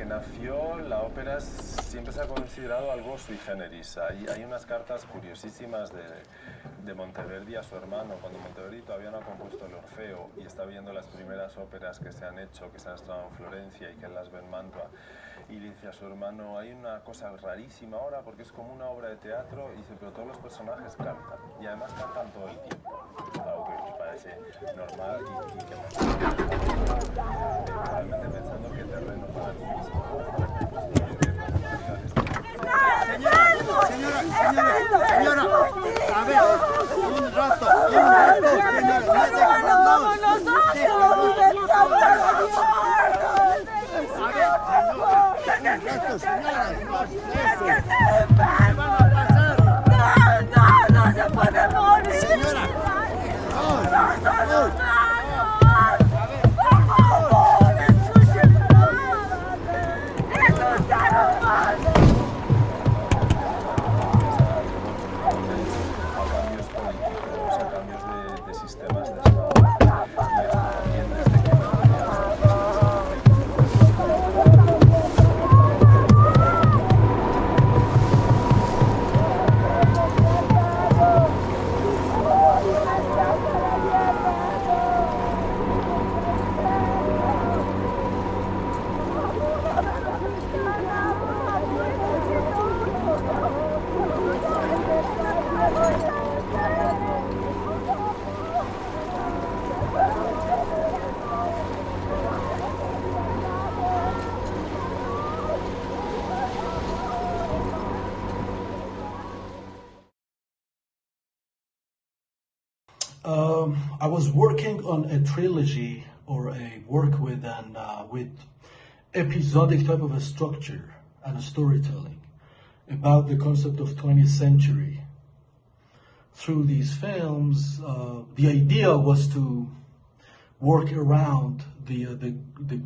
que nació, la ópera siempre se ha considerado algo sui generis. Hay unas cartas curiosísimas de Monteverdi a su hermano, cuando Monteverdi todavía no ha compuesto el Orfeo y está viendo las primeras óperas que se han hecho, que se han estrenado en Florencia y que él las ve en Mantua. Y le dice a su hermano, hay una cosa rarísima ahora porque es como una obra de teatro, y dice, pero todos los personajes cantan, y además cantan todo el tiempo. Es algo que nos parece normal y que nos realmente pensando que terreno para ti mismo. Señora, a ver, un rato, señora, vamos no se puede morir. Señora, I was working on a trilogy or a work with episodic type of a structure and a storytelling about the concept of 20th century. Through these films, the idea was to work around the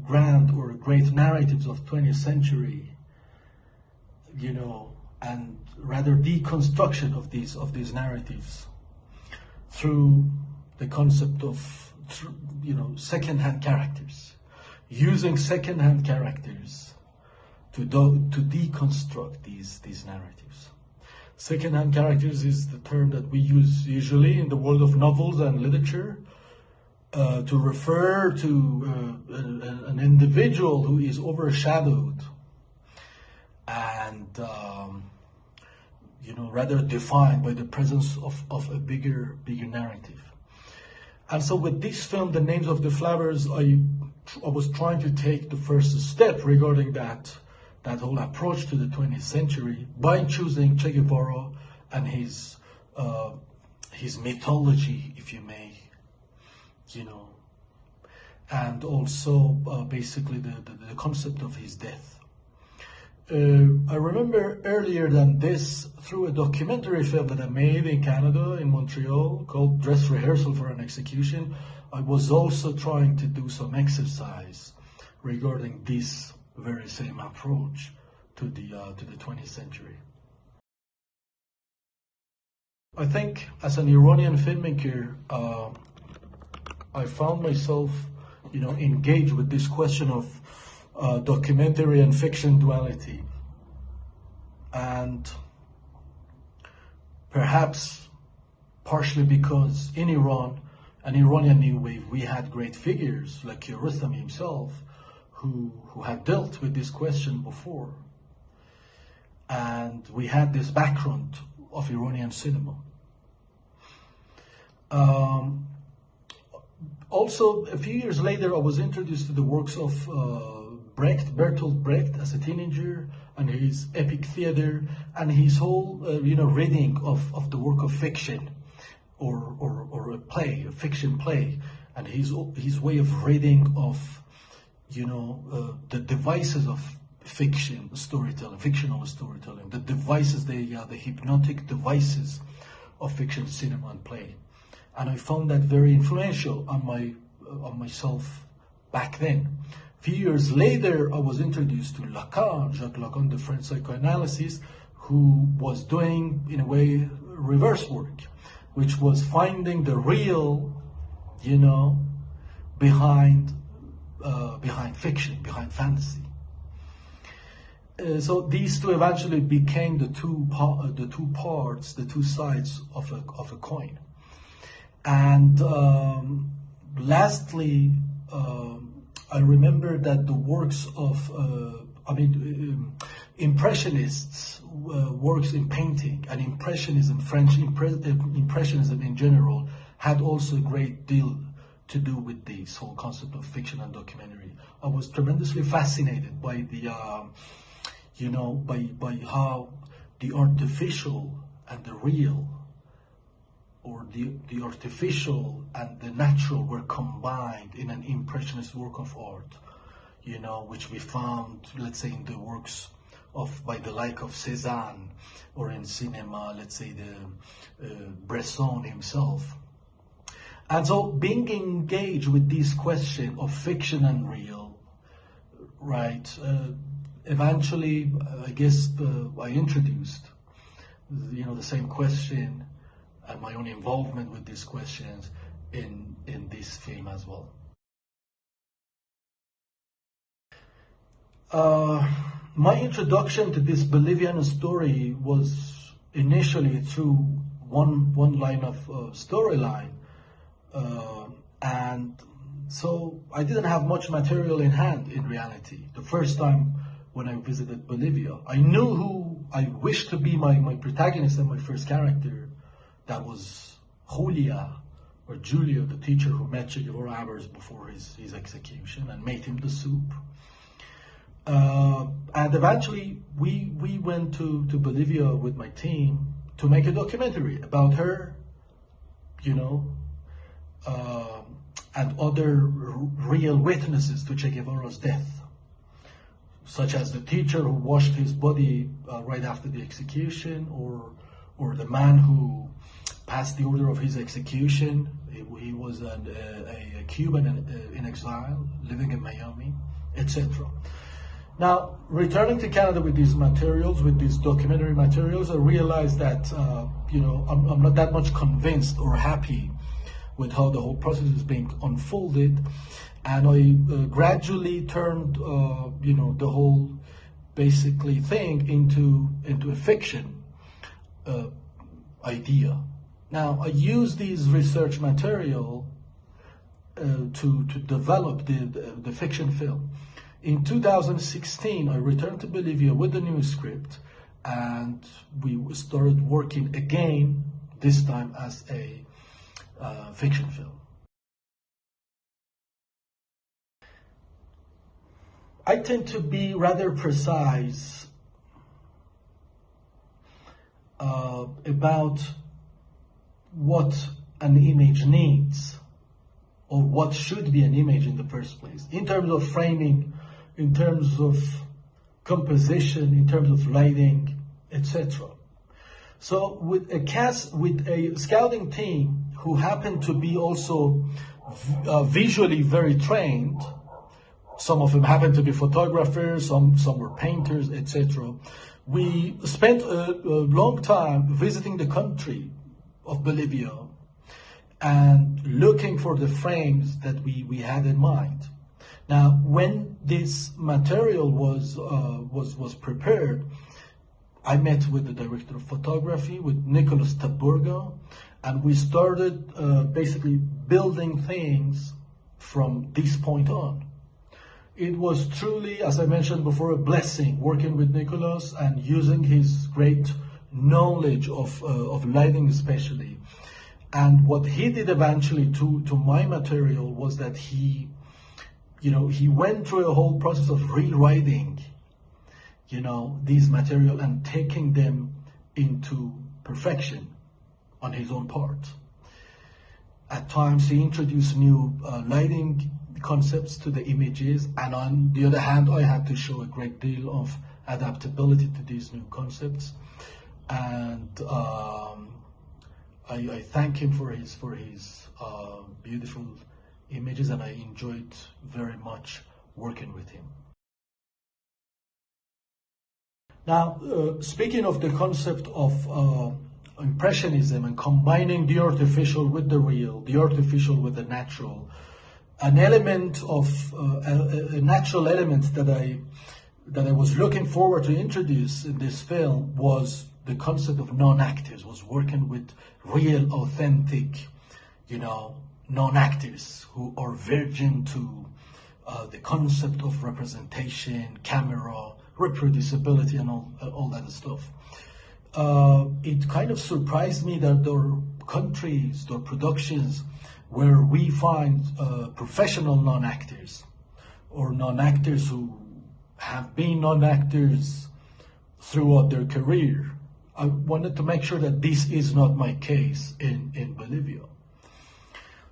grand or great narratives of 20th century, you know, and rather deconstruction of these narratives through the concept of, you know, second-hand characters, using second-hand characters to deconstruct these narratives. Second-hand characters is the term that we use usually in the world of novels and literature to refer to an individual who is overshadowed and you know, rather defined by the presence of a bigger narrative. And so with this film, The Names of the Flowers, I was trying to take the first step regarding that whole approach to the 20th century by choosing Che Guevara and his mythology, if you may, you know, and also basically the concept of his death. I remember earlier than this, through a documentary film that I made in Canada, in Montreal, called Dress Rehearsal for an Execution, I was also trying to do some exercise regarding this very same approach to the 20th century. I think as an Iranian filmmaker, I found myself, you know, engaged with this question of documentary and fiction duality, and perhaps partially because in Iran, an Iranian New Wave, we had great figures like Kiarostami himself who had dealt with this question before, and we had this background of Iranian cinema. Also, a few years later, I was introduced to the works of Bertolt Brecht as a teenager, and his epic theater, and his whole, reading of the work of fiction, or a play, a fiction play, and his way of reading of, the devices of fiction storytelling, fictional storytelling, the devices, the hypnotic devices of fiction, cinema, and play, and I found that very influential on myself back then. A few years later, I was introduced to Lacan, Jacques Lacan, the French psychoanalyst, who was doing, in a way, reverse work, which was finding the real, behind fiction, behind fantasy. So these two eventually became the two parts, the two sides of a coin. And lastly, I remember that the works of Impressionists, works in painting, and Impressionism, French Impressionism in general, had also a great deal to do with this whole concept of fiction and documentary. I was tremendously fascinated by the, by how the artificial and the real, or the artificial and the natural, were combined in an Impressionist work of art, which we found, let's say, in the works by the like of Cézanne, or in cinema, let's say, the Bresson himself. And so being engaged with this question of fiction and real, right, eventually, I guess, I introduced, the same question and my own involvement with these questions in this film as well. My introduction to this Bolivian story was initially through one line of storyline, and so I didn't have much material in hand in reality. The first time when I visited Bolivia, I knew who I wished to be my protagonist and my first character. That was Julia, or Julia, the teacher who met Che Guevara hours before his execution and made him the soup. And eventually we went to Bolivia with my team to make a documentary about her, and other real witnesses to Che Guevara's death, such as the teacher who washed his body right after the execution, or the man who passed the order of his execution. He was a Cuban in exile, living in Miami, etc. Now, returning to Canada with these materials, with these documentary materials, I realized that, I'm not that much convinced or happy with how the whole process is being unfolded. And I gradually turned, the whole basically thing into a fiction idea. Now, I use these research material to develop the fiction film. In 2016, I returned to Bolivia with the new script, and we started working again, this time as a fiction film. I tend to be rather precise about what an image needs, or what should be an image in the first place, in terms of framing, in terms of composition, in terms of lighting, etc. So with a scouting team who happened to be also visually very trained, some of them happened to be photographers, some were painters, etc. We spent a long time visiting the country of Bolivia and looking for the frames that we had in mind. Now, when this material was prepared, I met with the director of photography, with Nicholas Taburga, and we started basically building things from this point on. It was truly, as I mentioned before, a blessing working with Nicholas and using his great knowledge of lighting especially. And what he did eventually to my material was that he went through a whole process of rewriting, these material and taking them into perfection on his own part. At times he introduced new lighting concepts to the images, and on the other hand, I had to show a great deal of adaptability to these new concepts. And I thank him for his beautiful images, and I enjoyed very much working with him. Now, speaking of the concept of Impressionism and combining the artificial with the real, the artificial with the natural, an element of a natural element that I that I was looking forward to introduce in this film was the concept of non-actors, was working with real, authentic, non-actors who are virgin to the concept of representation, camera, reproducibility, and all that stuff. It kind of surprised me that there are countries, there are productions where we find professional non-actors or non-actors who have been non-actors throughout their career. I wanted to make sure that this is not my case in Bolivia.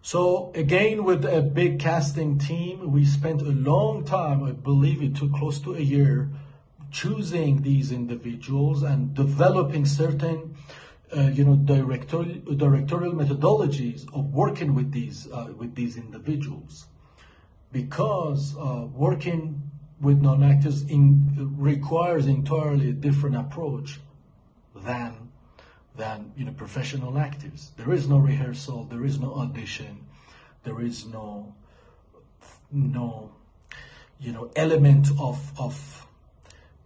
So again, with a big casting team, we spent a long time, I believe it took close to a year, choosing these individuals and developing certain directorial methodologies of working with these individuals, because working with non-actors requires entirely a different approach than professional actors. There is no rehearsal, there is no audition, there is no element of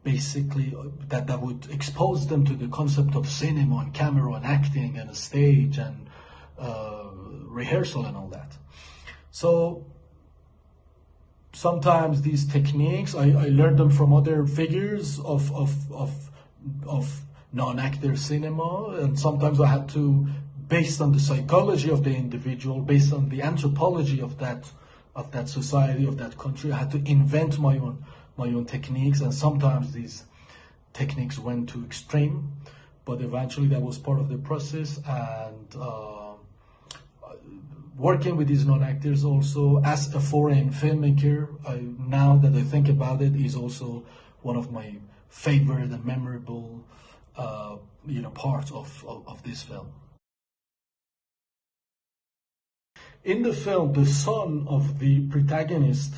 basically that would expose them to the concept of cinema and camera and acting and a stage and rehearsal and all that. So sometimes these techniques I learned them from other figures of non-actor cinema, and sometimes I had to, based on the psychology of the individual, based on the anthropology of that society, of that country, I had to invent my own techniques, and sometimes these techniques went to extreme, but eventually that was part of the process. And working with these non-actors also as a foreign filmmaker, now that I think about it, is also one of my favorite and memorable parts of this film. In the film, the son of the protagonist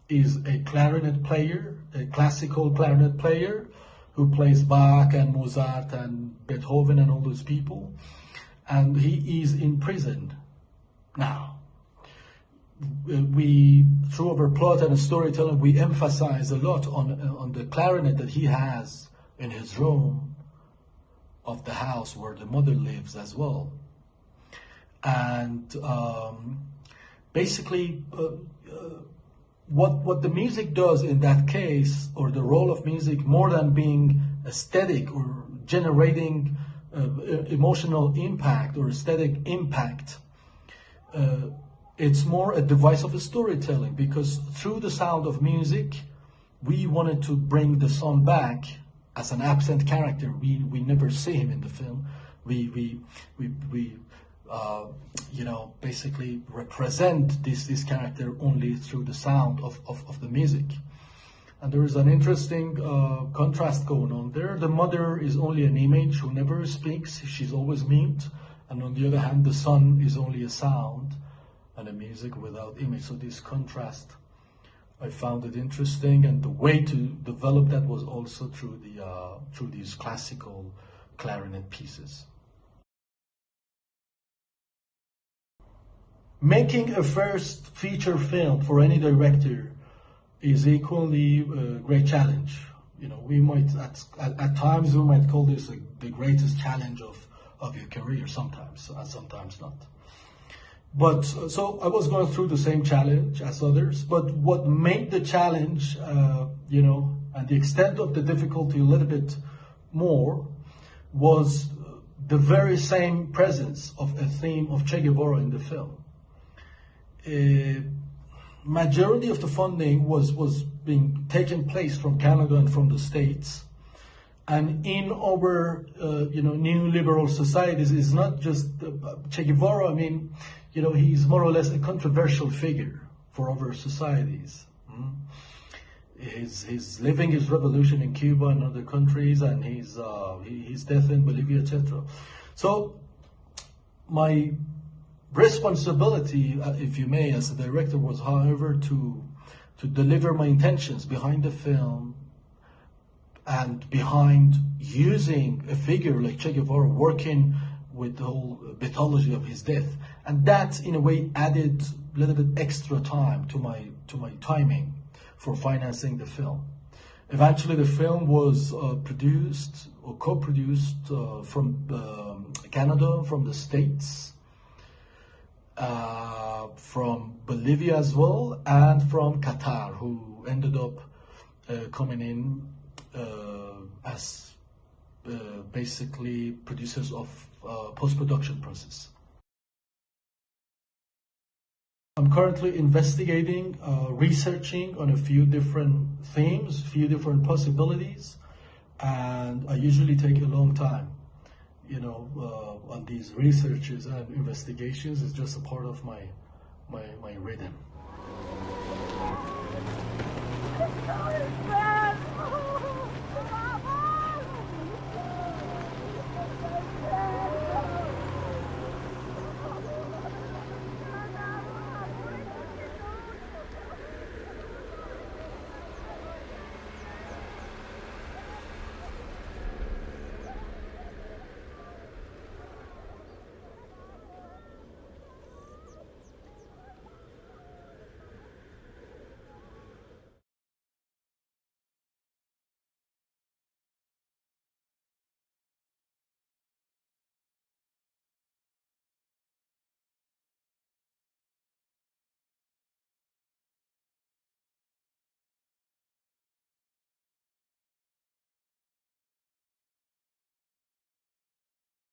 is a clarinet player, a classical clarinet player, who plays Bach and Mozart and Beethoven and all those people, and he is in prison now. We, through our plot and storytelling, we emphasize a lot on the clarinet that he has in his room of the house where the mother lives as well. And basically, what the music does in that case, or the role of music, more than being aesthetic or generating emotional impact or aesthetic impact, it's more a device of storytelling, because through the sound of music, we wanted to bring the son back as an absent character. We never see him in the film. We basically represent this character only through the sound of the music. And there is an interesting contrast going on there. The mother is only an image who never speaks. She's always mute. And on the other hand, the son is only a sound and a music without image. So this contrast, I found it interesting, and the way to develop that was also through these classical clarinet pieces. Making a first feature film for any director is equally a great challenge. We might at times we might call this the greatest challenge of your career, sometimes, and sometimes not. But so I was going through the same challenge as others, but what made the challenge, and the extent of the difficulty a little bit more, was the very same presence of a theme of Che Guevara in the film. Majority of the funding was being taken place from Canada and from the States, and in our new liberal societies, it's not just Che Guevara. I mean, he's more or less a controversial figure for our societies. He's living his revolution in Cuba and other countries, and his death in Bolivia, etc. So my responsibility, if you may, as a director, was, however, to deliver my intentions behind the film, and behind using a figure like Che Guevara, working with the whole mythology of his death. And that, in a way, added a little bit extra time to my timing for financing the film. Eventually, the film was produced or co-produced from Canada, from the States, from Bolivia as well, and from Qatar, who ended up coming in as basically producers of post-production process. I'm currently investigating, researching on a few different themes, few different possibilities, and I usually take a long time, you know, on these researches and investigations. It's just a part of my rhythm.